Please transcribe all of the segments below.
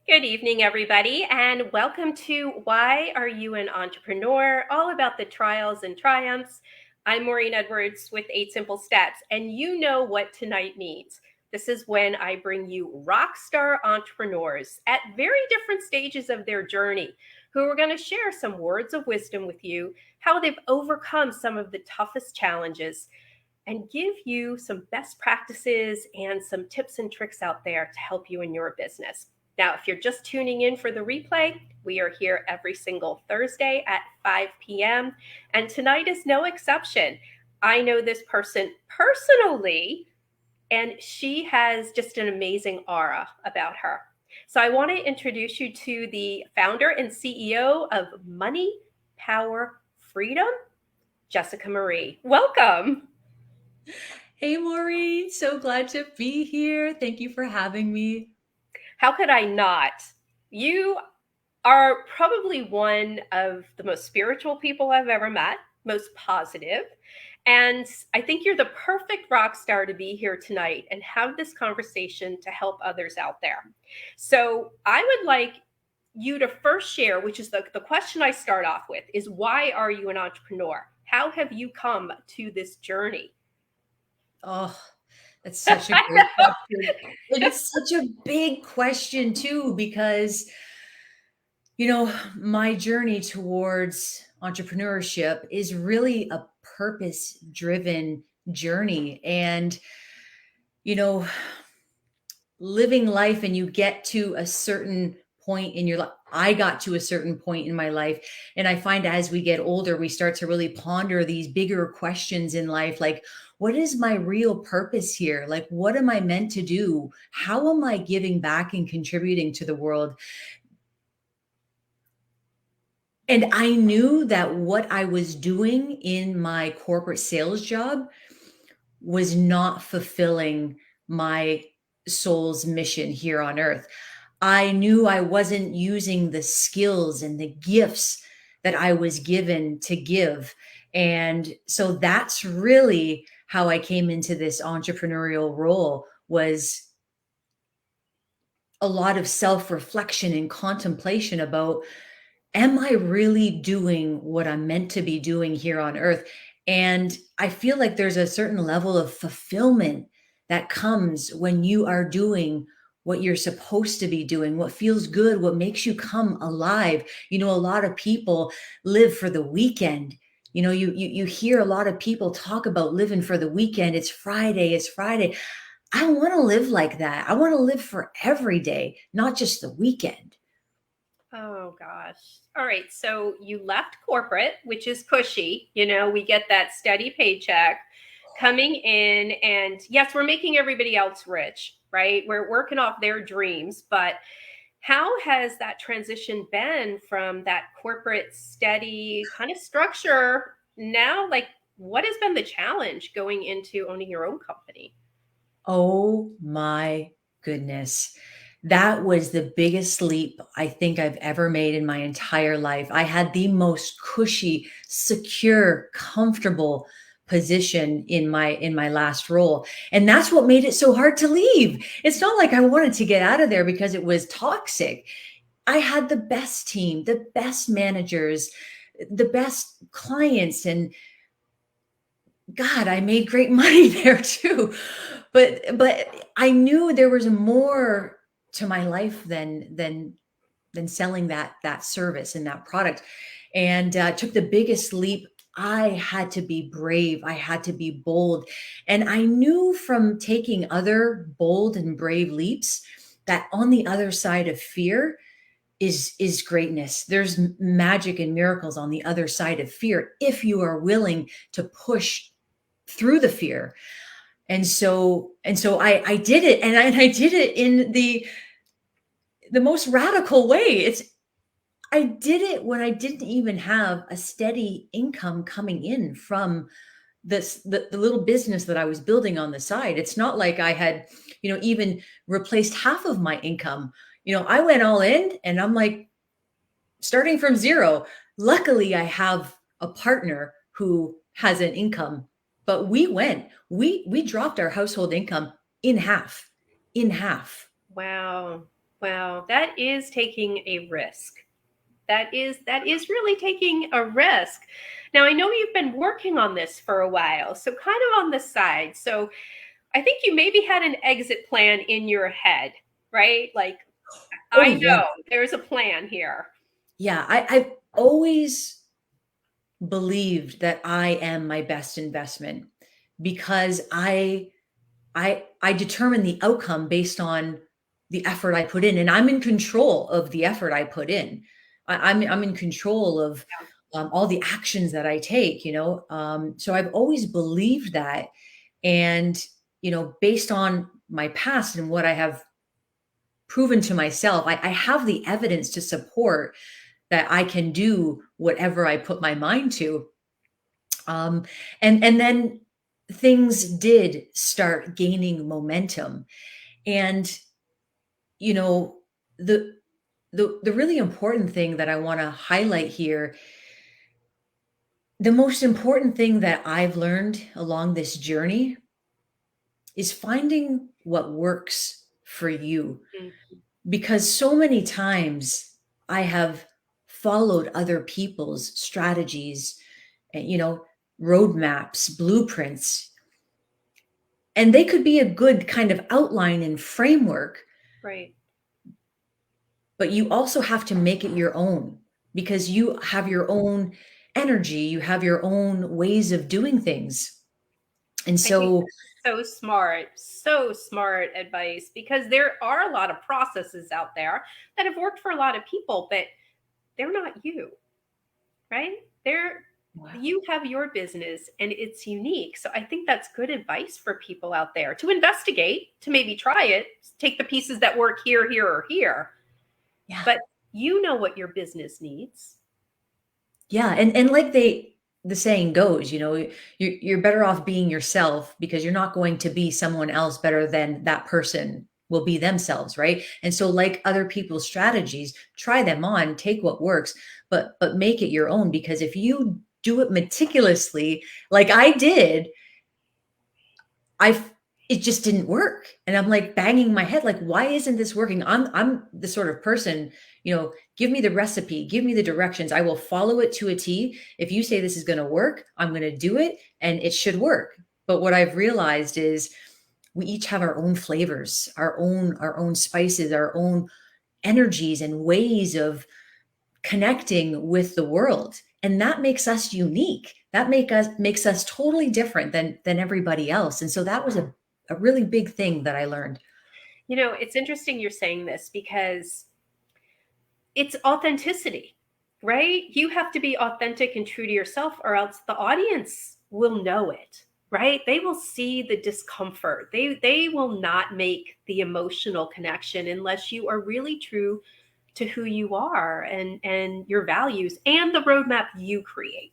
Good evening, everybody, and welcome to Why Are You an Entrepreneur? All about the trials and triumphs. I'm Maureen Edwards with 8 Simple Steps, and you know what tonight means. This is when I bring you rock star entrepreneurs at very different stages of their journey who are going to share some words of wisdom with you, how they've overcome some of the toughest challenges, and give you some best practices and some tips and tricks out there to help you in your business. Now, if you're just tuning in for the replay, we are here every single Thursday at 5 p.m. And tonight is no exception. I know this person personally, and she has just an amazing aura about her. So I want to introduce you to the founder and CEO of Money, Power, Freedom, Jessica Marie. Welcome. Hey, Maureen, so glad to be here. Thank you for having me. How could I not? You are probably one of the most spiritual people I've ever met, most positive. And I think you're the perfect rock star to be here tonight and have this conversation to help others out there. So I would like you to first share, which is the question I start off with, is why are you an entrepreneur? How have you come to this journey? Oh, that's such a great question. And it's such a big question, too, because, my journey towards entrepreneurship is really a purpose driven journey. And, you know, living life and you get to a certain point in your life. I got to a certain point in my life. And I find as we get older, we start to really ponder these bigger questions in life like, what is my real purpose here? Like, what am I meant to do? How am I giving back and contributing to the world? And I knew that what I was doing in my corporate sales job was not fulfilling my soul's mission here on earth. I knew I wasn't using the skills and the gifts that I was given to give. And so that's really how I came into this entrepreneurial role was a lot of self-reflection and contemplation about, am I really doing what I'm meant to be doing here on earth? And I feel like there's a certain level of fulfillment that comes when you are doing what you're supposed to be doing, what feels good, what makes you come alive. A lot of people live for the weekend. You hear a lot of people talk about living for the weekend. It's Friday, it's Friday. I want to live like that. I want to live for every day, not just the weekend. Oh gosh. All right. So you left corporate, which is cushy. We get that steady paycheck coming in. And yes, we're making everybody else rich, right? We're working off their dreams. But how has that transition been from that corporate steady kind of structure now? Like, what has been the challenge going into owning your own company? Oh my goodness. That was the biggest leap I think I've ever made in my entire life. I had the most cushy, secure, comfortable position in my last role. And that's what made it so hard to leave. It's not like I wanted to get out of there because it was toxic. I had the best team, the best managers, the best clients, and God, I made great money there too. But I knew there was more to my life than selling that service and that product. And took the biggest leap. I had to be brave. I had to be bold. And I knew from taking other bold and brave leaps that on the other side of fear is greatness. There's magic and miracles on the other side of fear if you are willing to push through the fear. And so I did it, and I did it in the most radical way. I did it when I didn't even have a steady income coming in from the little business that I was building on the side. It's not like I had, even replaced half of my income. I went all in, and I'm like starting from zero. Luckily, I have a partner who has an income, but we dropped our household income in half, in half. Wow. Wow, that is taking a risk. That is really taking a risk. Now I know you've been working on this for a while, so kind of on the side. So I think you maybe had an exit plan in your head, right? Like, Oh I yeah. know there's a plan here. Yeah. I've always believed that I am my best investment because I determine the outcome based on the effort I put in, and I'm in control of the effort I put in. I'm in control of all the actions that I take. So I've always believed that, and based on my past and what I have proven to myself, I have the evidence to support that I can do whatever I put my mind to. Um, and then things did start gaining momentum. And you know, the the really important thing that I want to highlight here, the most important thing that I've learned along this journey is finding what works for you. Mm. Because so many times I have followed other people's strategies, and, roadmaps, blueprints, and they could be a good kind of outline and framework, Right. but you also have to make it your own because you have your own energy, you have your own ways of doing things. And I think so, that's so smart advice, because there are a lot of processes out there that have worked for a lot of people, but they're not you, right? You have your business and it's unique. So I think that's good advice for people out there to investigate, to maybe try it, take the pieces that work here, here, or here. yeah, But you know what your business needs. yeah, and like the saying goes, you're better off being yourself because you're not going to be someone else better than that person will be themselves, right? And so, like other people's strategies, try them on, take what works, but make it your own, because if you do it meticulously like I did, I it just didn't work. And I'm like banging my head, like, why isn't this working? I'm the sort of person, give me the recipe, give me the directions. I will follow it to a T. If you say this is going to work, I'm going to do it and it should work. But what I've realized is we each have our own flavors, our own spices, our own energies and ways of connecting with the world, and that makes us unique. That makes us totally different than everybody else. And so that was a really big thing that I learned. It's interesting you're saying this, because it's authenticity, right? You have to be authentic and true to yourself, or else the audience will know it, right? They will see the discomfort. They will not make the emotional connection unless you are really true to who you are and your values and the roadmap you create.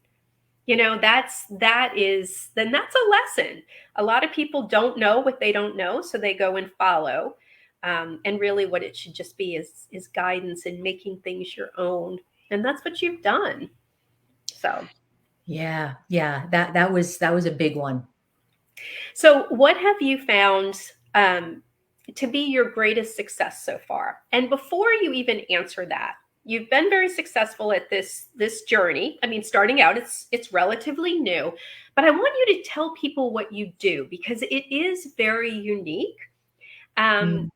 That's a lesson. A lot of people don't know what they don't know, so they go and follow. And really, what it should just be is guidance and making things your own, and that's what you've done. So, Yeah, yeah, that was a big one. so what have you found to be your greatest success so far? And before you even answer that, you've been very successful at this journey. I mean, starting out, it's relatively new, but I want you to tell people what you do, because it is very unique. Um, Mm.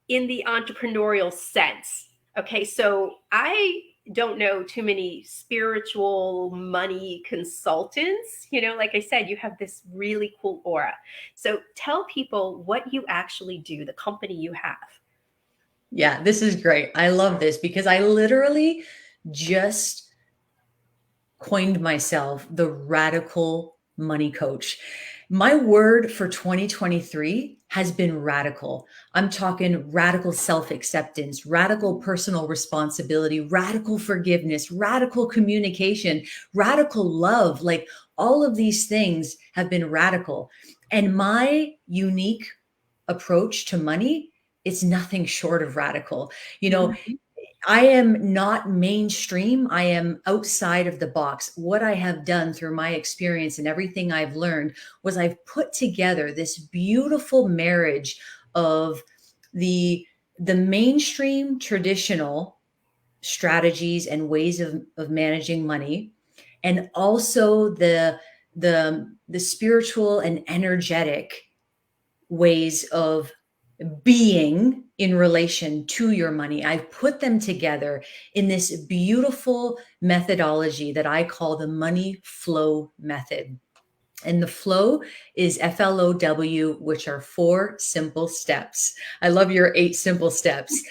in the entrepreneurial sense. Okay, so I don't know too many spiritual money consultants. Like I said, you have this really cool aura. So tell people what you actually do, the company you have. Yeah, this is great. I love this because I literally just coined myself the radical money coach. My word for 2023 has been radical. I'm talking radical self acceptance, radical personal responsibility, radical forgiveness, radical communication, radical love. Like all of these things have been radical. And my unique approach to money is nothing short of radical. You know, Mhm. I am not mainstream. I am outside of the box. What I have done through my experience and everything I've learned was I've put together this beautiful marriage of the the mainstream traditional strategies and ways of managing money, and also the spiritual and energetic ways of being in relation to your money. I've put them together in this beautiful methodology that I call the money flow method. And the flow is FLOW, which are 4 simple steps. I love your 8 simple steps.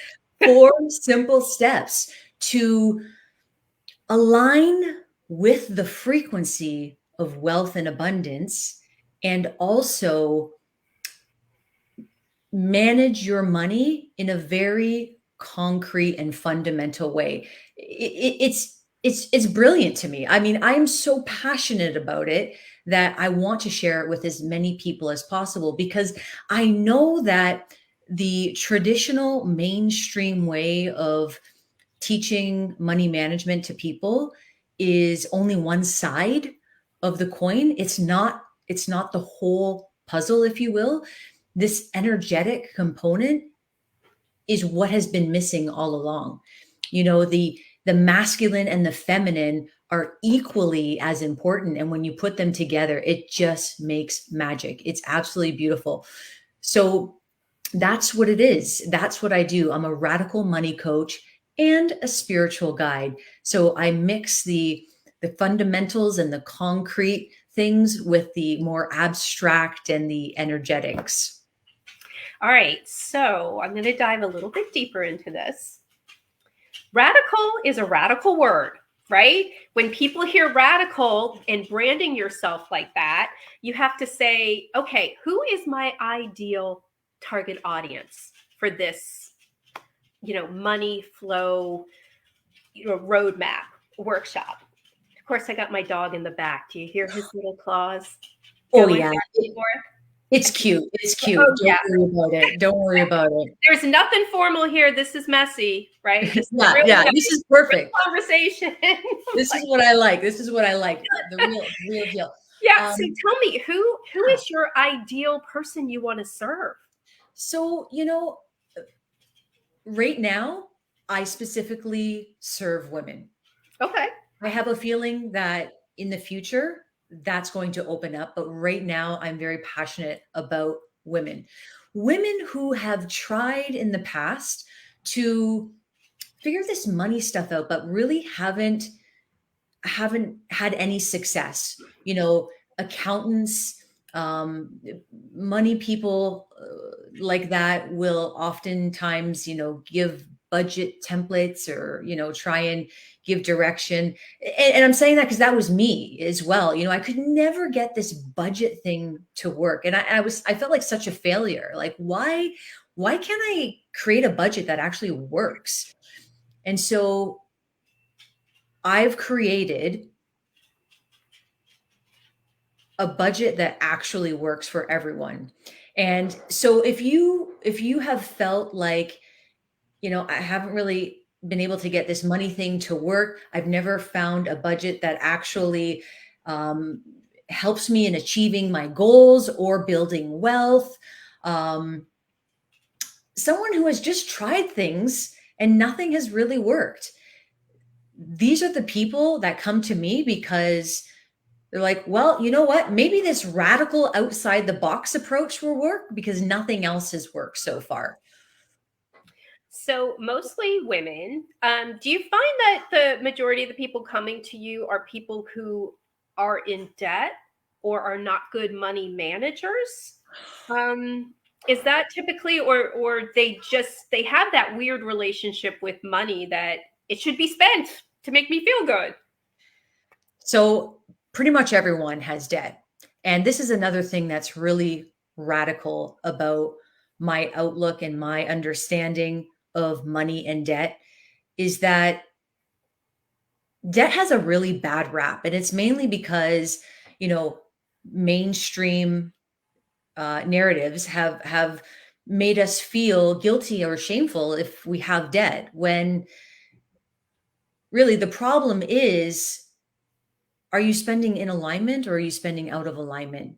4 simple steps to align with the frequency of wealth and abundance, and also manage your money in a very concrete and fundamental way. It's brilliant to me. I mean, I am so passionate about it that I want to share it with as many people as possible, because I know that the traditional mainstream way of teaching money management to people is only one side of the coin. It's not the whole puzzle, if you will. This energetic component is what has been missing all along. The masculine and the feminine are equally as important, and when you put them together, it just makes magic. It's absolutely beautiful. So that's what it is. That's what I do. I'm a radical money coach and a spiritual guide. So I mix the fundamentals and the concrete things with the more abstract and the energetics. All right, so I'm going to dive a little bit deeper into this. Radical is a radical word, right? When people hear radical and branding yourself like that, you have to say, okay, who is my ideal target audience for this, money flow, roadmap workshop? Of course, I got my dog in the back. Do you hear his little claws Oh going yeah, back and forth? it's cute. It's cute. Oh, Don't yeah. worry about it. Don't worry about it. There's nothing formal here. This is messy, right? This is Yeah, really yeah. This is perfect. conversation. This is what I like. This is what I like. The real deal. Yeah. Um, So tell me, who is your ideal person you want to serve? so right now, I specifically serve women. Okay. I have a feeling that in the future, that's going to open up. But right now, I'm very passionate about women. Women who have tried in the past to figure this money stuff out, but really haven't had any success. Accountants, um, money people like that will oftentimes, give budget templates, or, try and give direction. And I'm saying that because that was me as well. I could never get this budget thing to work. And I felt like such a failure. Like, why can't I create a budget that actually works? And so I've created a budget that actually works for everyone. And so if you have felt like, I haven't really been able to get this money thing to work, I've never found a budget that actually um, helps me in achieving my goals or building wealth. Um, Someone who has just tried things and nothing has really worked. These are the people that come to me because they're like, well, you know what? Maybe this radical outside the box approach will work because nothing else has worked so far. So mostly women. Do you find that the majority of the people coming to you are people who are in debt or are not good money managers? Is that typically, or they have that weird relationship with money that it should be spent to make me feel good? So pretty much everyone has debt. And this is another thing that's really radical about my outlook and my understanding of money and debt, is that debt has a really bad rap. And it's mainly because, you know, mainstream narratives have made us feel guilty or shameful if we have debt, when really the problem is, are you spending in alignment or are you spending out of alignment?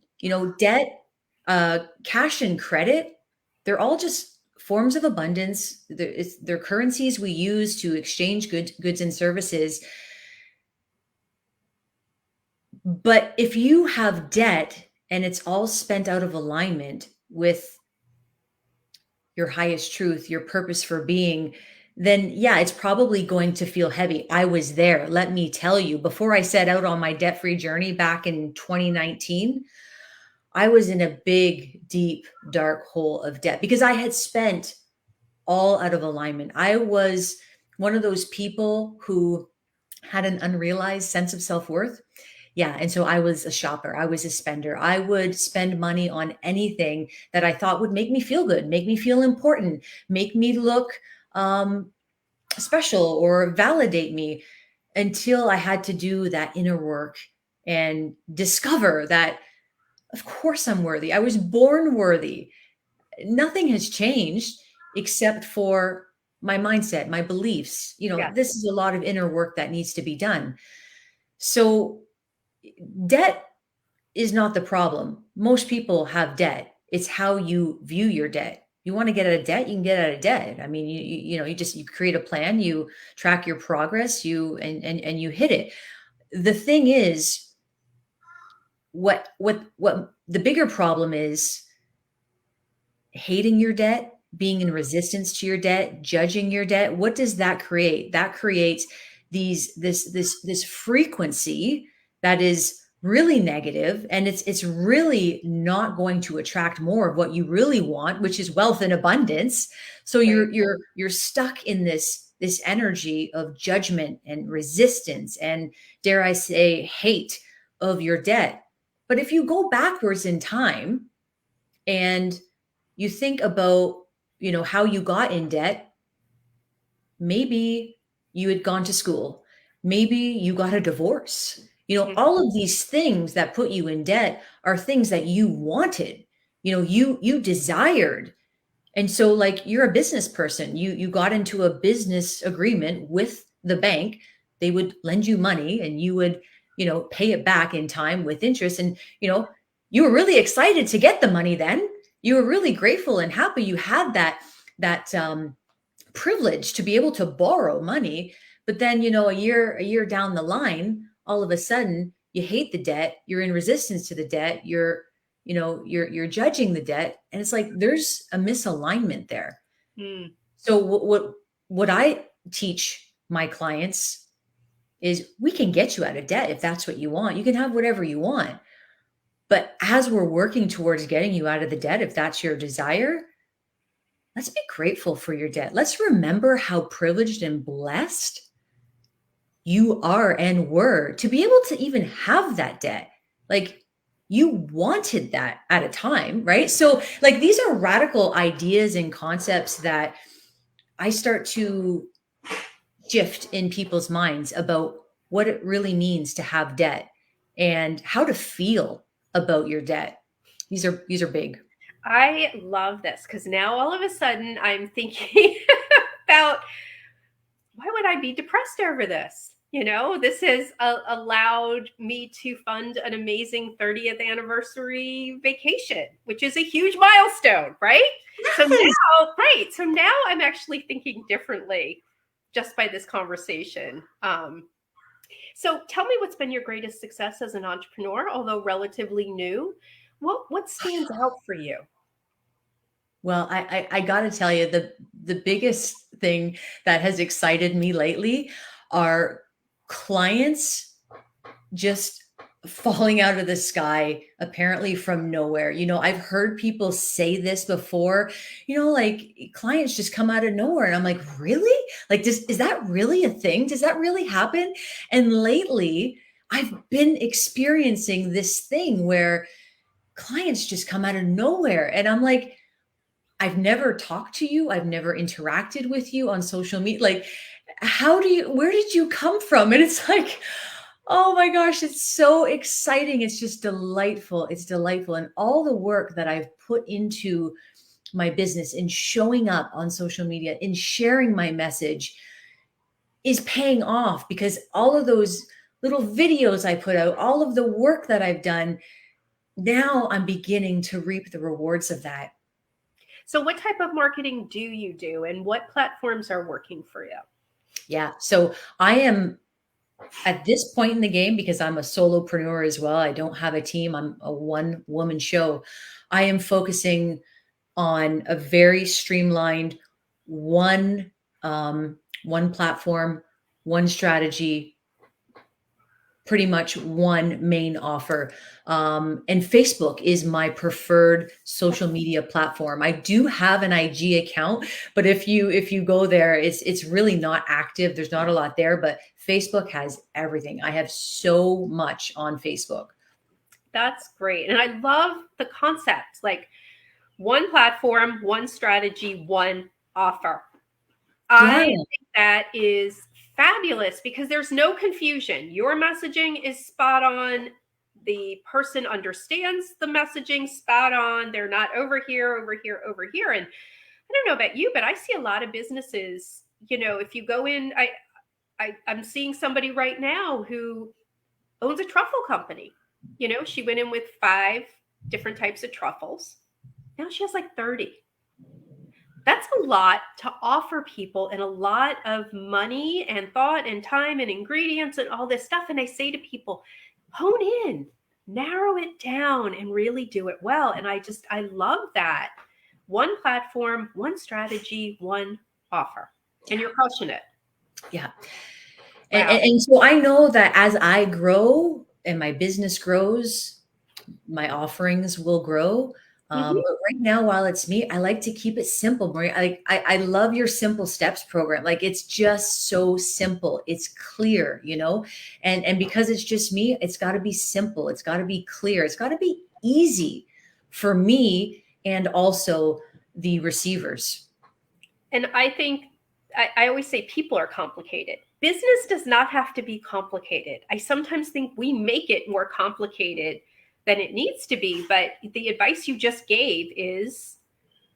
Debt, cash and credit, they're all just forms of abundance. They're currencies we use to exchange goods and services. But if you have debt and it's all spent out of alignment with your highest truth, your purpose for being, then yeah, it's probably going to feel heavy. I was there. Let me tell you, before I set out on my debt-free journey back in 2019, I was in a big, deep, dark hole of debt because I had spent all out of alignment. I was one of those people who had an unrealized sense of self-worth. Yeah, and so I was a shopper, I was a spender. I would spend money on anything that I thought would make me feel good, make me feel important, make me look um, special or validate me, until I had to do that inner work and discover that, of course, I'm worthy. I was born worthy. Nothing has changed except for my mindset, my beliefs. Yeah. This is a lot of inner work that needs to be done. So debt is not the problem. Most people have debt. It's how you view your debt. You want to get out of debt, you can get out of debt. I mean, you create a plan, you track your progress, and you hit it. The thing is, what the bigger problem is, hating your debt, being in resistance to your debt, judging your debt. What does that create? That creates this frequency that is really negative, and it's really not going to attract more of what you really want, which is wealth and abundance. So Right. you're stuck in this energy of judgment and resistance and, dare I say, hate of your debt. But if you go backwards in time and you think about, how you got in debt, maybe you had gone to school, maybe you got a divorce. Mhm. All of these things that put you in debt are things that you wanted, you desired. And so, like, you're a business person, you got into a business agreement with the bank. They would lend you money and you would, pay it back in time with interest. And you were really excited to get the money. Then you were really grateful and happy you had that privilege to be able to borrow money. But then, a year down the line, all of a sudden you hate the debt, you're in resistance to the debt, you're judging the debt, and it's like there's a misalignment there. Mm. So what I teach my clients is, we can get you out of debt if that's what you want. You can have whatever you want. But as we're working towards getting you out of the debt, if that's your desire, let's be grateful for your debt. Let's remember how privileged and blessed you are and were to be able to even have that debt. Like, you wanted that at a time, right? So, like, these are radical ideas and concepts that I start to shift in people's minds about what it really means to have debt and how to feel about your debt. These are big. I love this because now all of a sudden I'm thinking about, why would I be depressed over this? This has allowed me to fund an amazing 30th anniversary vacation, which is a huge milestone, right? So Yes. now, right. So now I'm actually thinking differently just by this conversation. So tell me, what's been your greatest success as an entrepreneur, although relatively new? What stands out for you? Well, I got to tell you, the biggest thing that has excited me lately are clients just falling out of the sky, apparently from nowhere. I've heard people say this before, like, clients just come out of nowhere. And I'm like, really? Like, is that really a thing? Does that really happen? And lately, I've been experiencing this thing where clients just come out of nowhere. And I'm like, I've never talked to you. I've never interacted with you on social media. Like, where did you come from? And it's like, oh my gosh, it's so exciting. It's just delightful. It's delightful. And all the work that I've put into my business, in showing up on social media, in sharing my message, is paying off, because all of those little videos I put out, all of the work that I've done, now I'm beginning to reap the rewards of that. So, what type of marketing do you do, and what platforms are working for you? Yeah. So I am at this point in the game, because I'm a solopreneur as well. I don't have a team. I'm a one woman show. I am focusing on a very streamlined one one platform, one strategy, pretty much one main offer. And Facebook is my preferred social media platform. I do have an IG account, but if you go there, it's really not active. There's not a lot there, but Facebook has everything. I have so much on Facebook. That's great. And I love the concept, like one platform, one strategy, one offer. Yeah. I think that is fabulous because there's no confusion. Your messaging is spot on. The person understands the messaging spot on. They're not over here, over here, over here. And I don't know about you, but I see a lot of businesses, if you go in, I'm seeing somebody right now who owns a truffle company. She went in with 5 different types of truffles. Now she has like 30. That's a lot to offer people, and a lot of money and thought and time and ingredients and all this stuff. And I say to people, hone in, narrow it down, and really do it well. And I love that. One platform, one strategy, one offer. And you're crushing it. Yeah. And, Wow. and, and so I know that as I grow and my business grows, my offerings will grow. Mhm. But right now, while it's me, I like to keep it simple, Maria. I love your Simple Steps program. Like, it's just so simple. It's clear, and because it's just me, it's got to be simple. It's got to be clear. It's got to be easy for me and also the receivers. And I think I always say people are complicated. Business does not have to be complicated. I sometimes think we make it more complicated than it needs to be. But the advice you just gave is,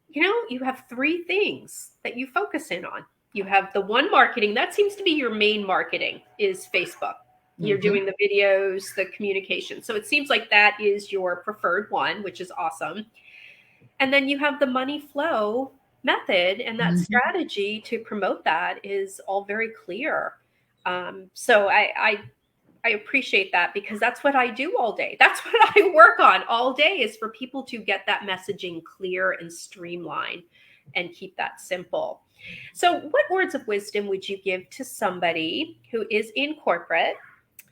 you have 3 things that you focus in on. You have the one marketing, that seems to be your main marketing, is Facebook. You're Mhm. doing the videos, the communication. So it seems like that is your preferred one, which is awesome. And then you have the money flow method, and that Mhm. strategy to promote that is all very clear. So I appreciate that because that's what I do all day. That's what I work on all day, is for people to get that messaging clear and streamlined and keep that simple. So, what words of wisdom would you give to somebody who is in corporate,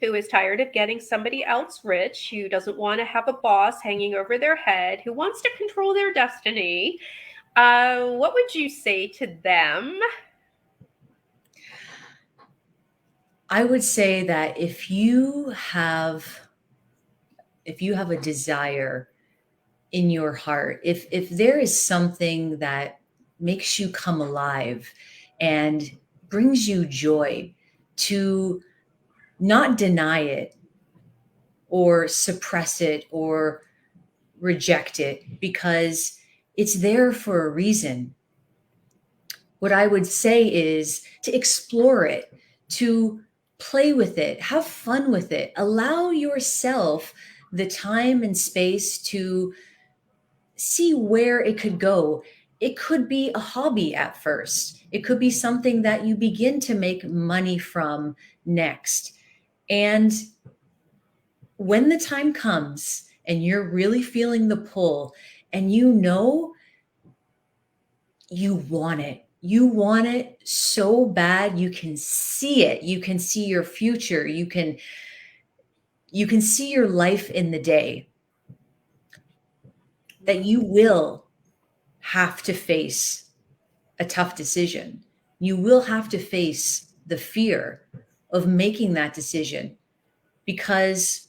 who is tired of getting somebody else rich, who doesn't want to have a boss hanging over their head, who wants to control their destiny? What would you say to them? I would say that if you have a desire in your heart, if there is something that makes you come alive and brings you joy, to not deny it or suppress it or reject it, because it's there for a reason. What I would say is to explore it, to play with it, have fun with it, allow yourself the time and space to see where it could go. It could be a hobby at first. It could be something that you begin to make money from next. And when the time comes and you're really feeling the pull, and you want it so bad, you can see it. You can see your future. You can see your life in the day, that you will have to face a tough decision. You will have to face the fear of making that decision, because,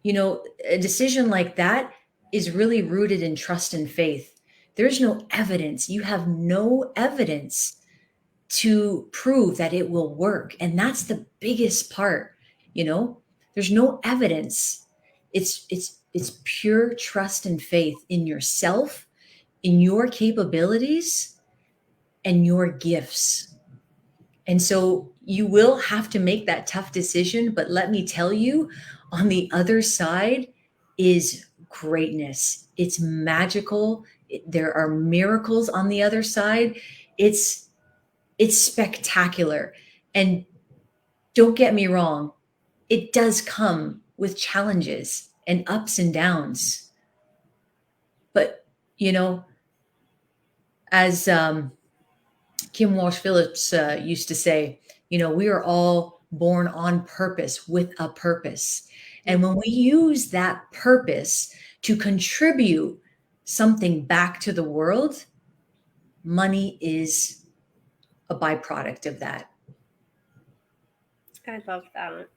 a decision like that is really rooted in trust and faith. There's no evidence. You have no evidence to prove that it will work. And that's the biggest part, you know? There's no evidence. It's pure trust and faith in yourself, in your capabilities, and your gifts. And so you will have to make that tough decision. But let me tell you, on the other side is greatness. It's magical. There are miracles on the other side. It's spectacular. And don't get me wrong, it does come with challenges and ups and downs. But, you know, as Kim Walsh Phillips used to say, we are all born on purpose with a purpose. And when we use that purpose to contribute something back to the world, money is a byproduct of that. I love that.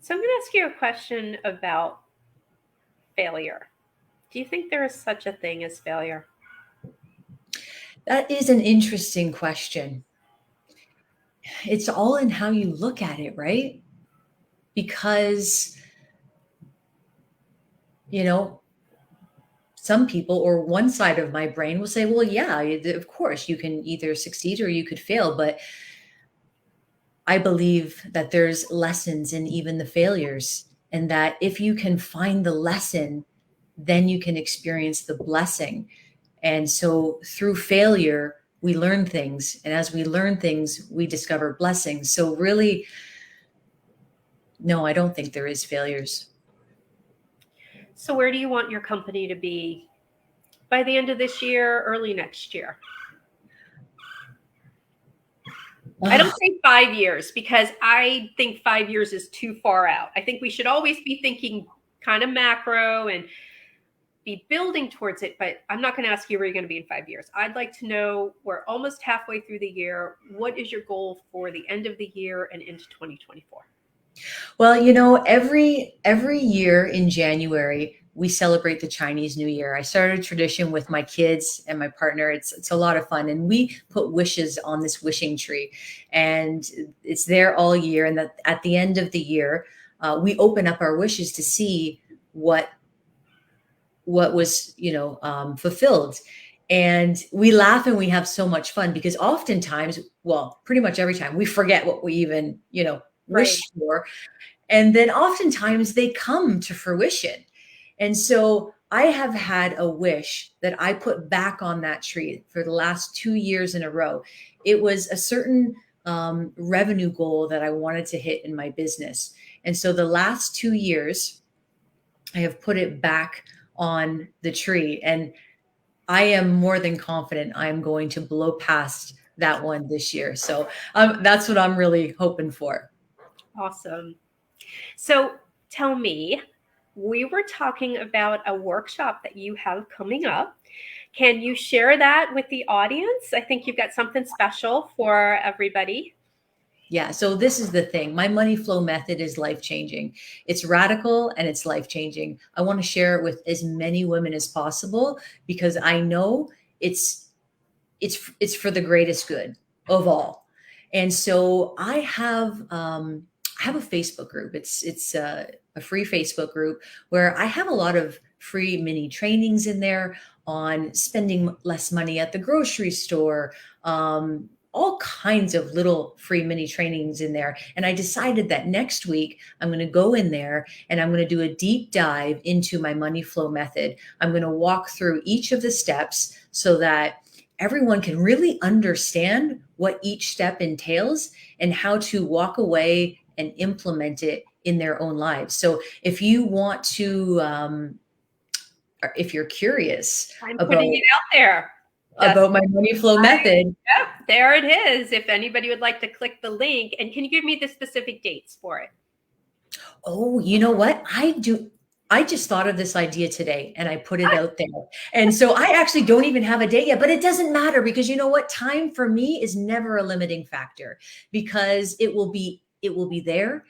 So I'm going to ask you a question about failure. Do you think there is such a thing as failure? That is an interesting question. It's all in how you look at it, right? Because, some people, or one side of my brain, will say, well, yeah, of course, you can either succeed or you could fail. But I believe that there's lessons in even the failures, and that if you can find the lesson, then you can experience the blessing. And so through failure, we learn things. And as we learn things, we discover blessings. So really, no, I don't think there is failures. So where do you want your company to be by the end of this year, early next year? I don't say 5 years, because I think 5 years is too far out. I think we should always be thinking kind of macro and be building towards it, but I'm not going to ask you where you're going to be in 5 years. I'd like to know, we're almost halfway through the year. What is your goal for the end of the year and into 2024? Well, every year in January, we celebrate the Chinese New Year. I started a tradition with my kids and my partner. It's a lot of fun, and we put wishes on this wishing tree, and it's there all year. And at the end of the year, we open up our wishes to see what was fulfilled. And we laugh and we have so much fun, because oftentimes, well, pretty much every time, we forget what we even wished for. And then oftentimes they come to fruition. And so I have had a wish that I put back on that tree for the last 2 years in a row. It was a certain revenue goal that I wanted to hit in my business. And so the last 2 years, I have put it back on the tree. And I am more than confident I am going to blow past that one this year. So that's what I'm really hoping for. Awesome. So tell me, we were talking about a workshop that you have coming up. Can you share that with the audience? I think you've got something special for everybody. Yeah. So this is the thing. My money flow method is life-changing. It's radical and it's life-changing. I want to share it with as many women as possible, because I know it's for the greatest good of all. And so I have a Facebook group. It's a free Facebook group where I have a lot of free mini trainings in there on spending less money at the grocery store, all kinds of little free mini trainings in there. And I decided that next week I'm going to go in there and I'm going to do a deep dive into my money flow method. I'm going to walk through each of the steps so that everyone can really understand what each step entails and how to walk away and implement it in their own lives. So if you want to, if you're curious I'm putting it out there about my money flow method. Yep, there it is. If anybody would like to click the link, and can you give me the specific dates for it? Oh, you know what? I just thought of this idea today and I put it out there. And so I actually don't even have a date yet, but it doesn't matter, because you know what? Time for me is never a limiting factor, because it will be there.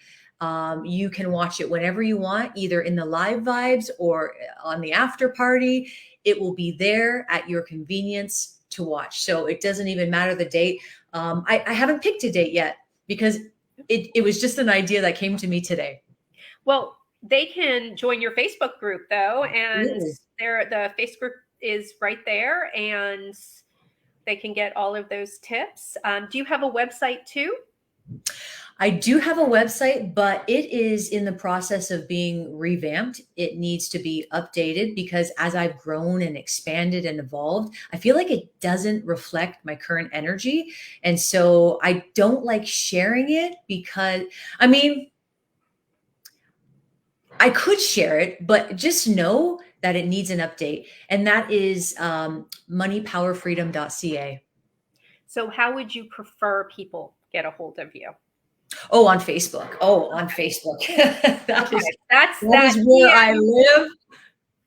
You can watch it whenever you want, either in the live vibes or on the after party. It will be there at your convenience to watch. So it doesn't even matter the date. I haven't picked a date yet, because it was just an idea that came to me today. Well, they can join your Facebook group though, and the Facebook group is right there, and they can get all of those tips. Do you have a website too? I do have a website, but it is in the process of being revamped. It needs to be updated because as I've grown and expanded and evolved, I feel like it doesn't reflect my current energy. And so I don't like sharing it because, I mean, I could share it, but just know that it needs an update. And that is moneypowerfreedom.ca. So how would you prefer people get a hold of you? Oh, on Facebook. Oh, on Facebook. that Okay, is that's that that. is where Yeah, I live.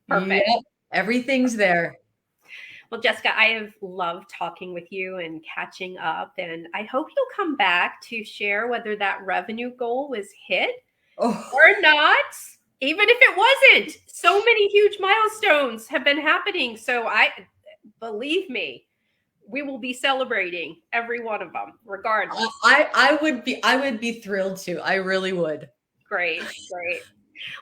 perfect. Yep. Everything's there. Well, Jessica, I have loved talking with you and catching up, and I hope you'll come back to share whether that revenue goal was hit Oh, or not. Even if it wasn't, so many huge milestones have been happening. So I believe me, we will be celebrating every one of them, regardless. I would be thrilled to. I really would. Great, great.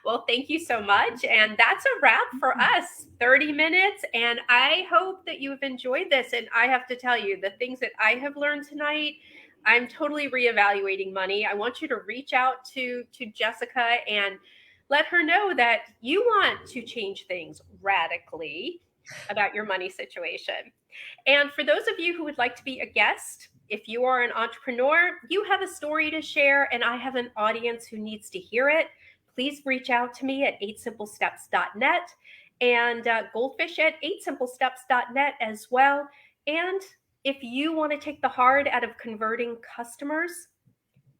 Well, thank you so much. And that's a wrap for us 30 minutes. And I hope that you have enjoyed this. And I have to tell you, the things that I have learned tonight, I'm totally reevaluating money. I want you to reach out to Jessica and let her know that you want to change things radically about your money situation. And for those of you who would like to be a guest, if you are an entrepreneur, you have a story to share, and I have an audience who needs to hear it, please reach out to me at 8simplesteps.net and Goldfish at 8simplesteps.net as well. And if you want to take the hard out of converting customers,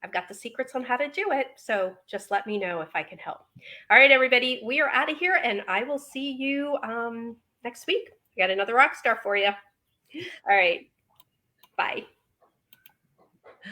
I've got the secrets on how to do it. So just let me know if I can help. All right, everybody, we are out of here, and I will see you next week. I got another rock star for you. All right. Bye.